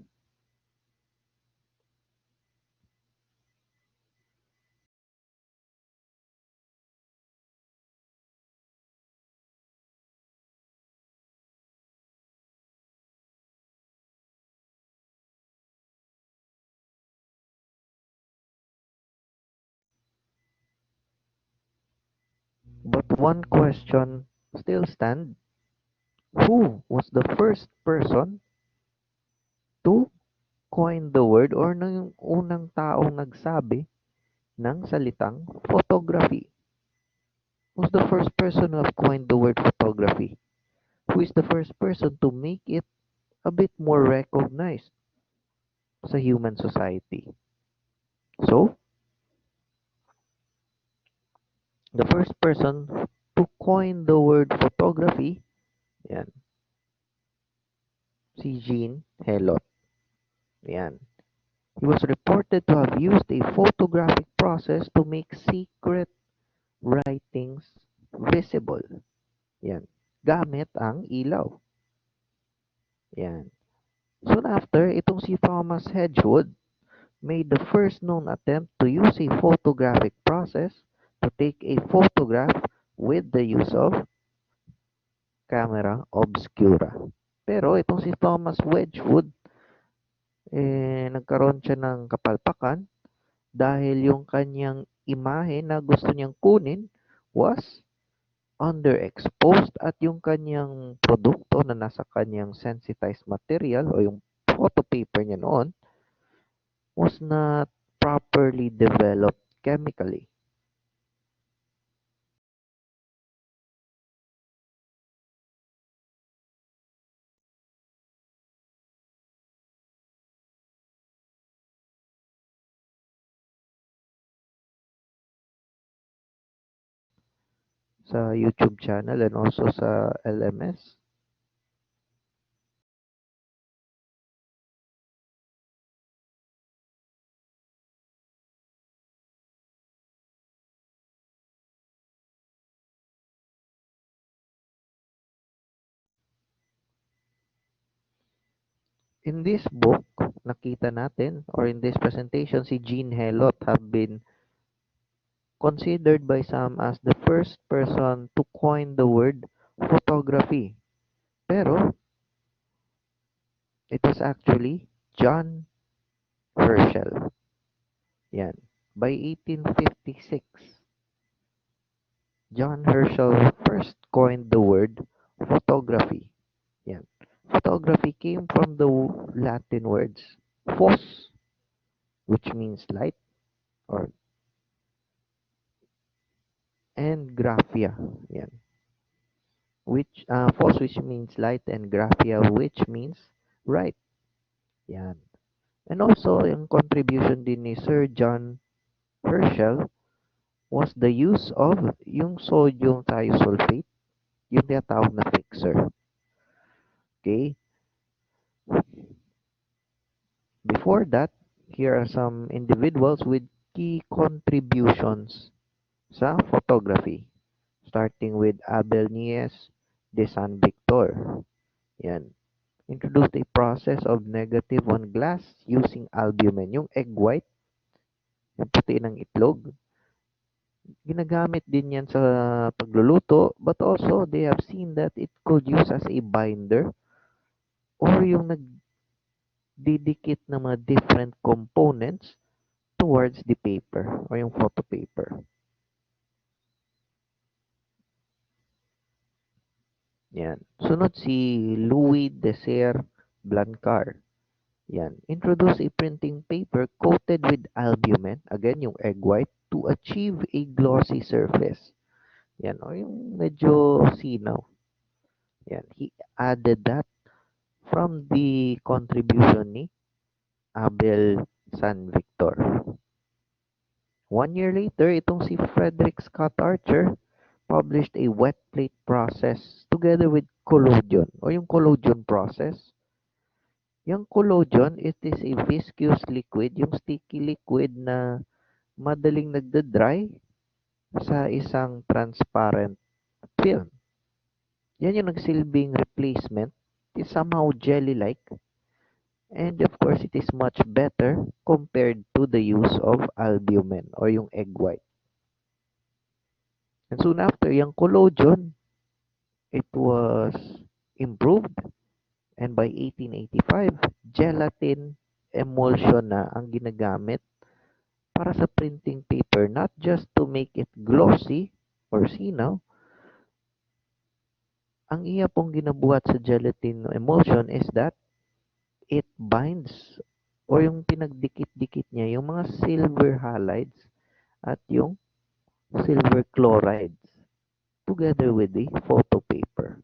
But one question still stands. Who was the first person to coin the word or nang unang taong nagsabi ng salitang photography? Who's the first person who have coined the word photography? Who is the first person to make it a bit more recognized sa human society? So, the first person to coin the word photography, yan, si Jean Helot. Yan. He was reported to have used a photographic process to make secret writings visible. Yan. Gamit ang ilaw. Yan. Soon after, itong si Thomas Hedgewood made the first known attempt to use a photographic process to take a photograph with the use of camera obscura. Pero itong si Thomas Wedgwood, nagkaroon siya ng kapalpakan dahil yung kanyang imahe na gusto niyang kunin was underexposed at yung kanyang produkto na nasa kanyang sensitized material o yung photo paper niya noon was not properly developed chemically. Sa YouTube channel and also sa LMS. In this book, nakita natin, or in this presentation, si Jean Helot have been considered by some as the first person to coin the word photography. Pero, it was actually John Herschel. Yan. By 1856, John Herschel first coined the word photography. Yan. Photography came from the Latin words phos, which means light, or and graphia. Yan. Which phos which means light and graphia which means right. Yan. And also, yung contribution din ni Sir John Herschel was the use of yung sodium thiosulfate, yung tinatawag na fixer. Okay? Before that, here are some individuals with key contributions sa photography. Starting with Abel Nies de San Victor. Yan. Introduced a process of negative on glass using albumen. Yung egg white, yung puti ng itlog, ginagamit din yan sa pagluluto, but also they have seen that it could use as a binder or yung nagdidikit ng mga different components towards the paper or yung photo paper. Yan. Sunod si Louis Desert Blancard. Yan. Introduce a printing paper coated with albumen, again yung egg white, to achieve a glossy surface. Yan, o yung medyo sinaw. Yan, he added that from the contribution ni Abel San Victor. 1 year later, itong si Frederick Scott Archer published a wet plate process together with collodion o yung collodion process. Yung collodion, it is a viscous liquid, yung sticky liquid na madaling nagda-dry sa isang transparent film. Yan yung nagsilbing replacement. It's somehow jelly-like, and of course, it is much better compared to the use of albumin or yung egg white. And soon after, yung collodion, it was improved, and by 1885, gelatin emulsion na ang ginagamit para sa printing paper, not just to make it glossy or sinaw. Ang iya pong ginabuhat sa gelatin emulsion is that it binds or yung pinagdikit-dikit niya yung mga silver halides at yung silver chlorides together with the photo paper.